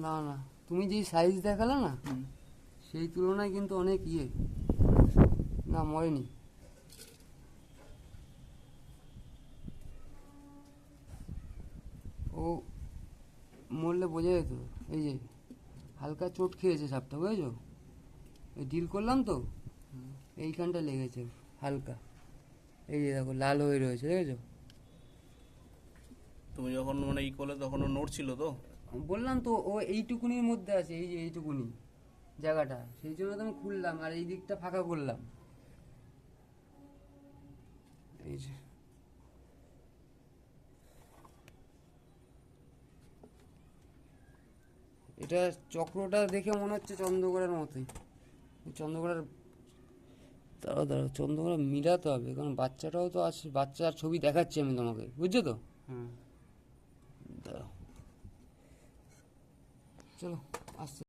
না না, তুমি যেই সাইজ দেখালে না সেই তুলনায় কিন্তু অনেক না মরেনি। ও মরলে বোঝা যেত। এই যে হালকা চোট খেয়েছে সাপটা, বুঝেছো? এই ডিল করলাম তো, এইখানটা লেগেছে হালকা। এই যে দেখো লাল হয়ে রয়েছে, দেখেছো? তুমি যখন মানে করলে তখন ও নড়ছিল তো? বললাম তো ও এইটুকুনির মধ্যে আছে, এই যে এইটুকুনি জায়গাটা, সেই জন্য তো আমি খুললাম আর এই দিকটা ফাঁকা করলাম। এই যে এটা চক্রটা দেখে মনে হচ্ছে চন্দ্রকোড়ার মতোই। চন্দ্রকোড়ার, দাঁড়াও দাঁড়াও, চন্দ্রকোড়া মিলাতে হবে, কারণ বাচ্চাটাও তো আছে, বাচ্চার ছবি দেখাচ্ছি আমি তোমাকে, বুঝছো তো? দাঁড়াও, চলো আসছে।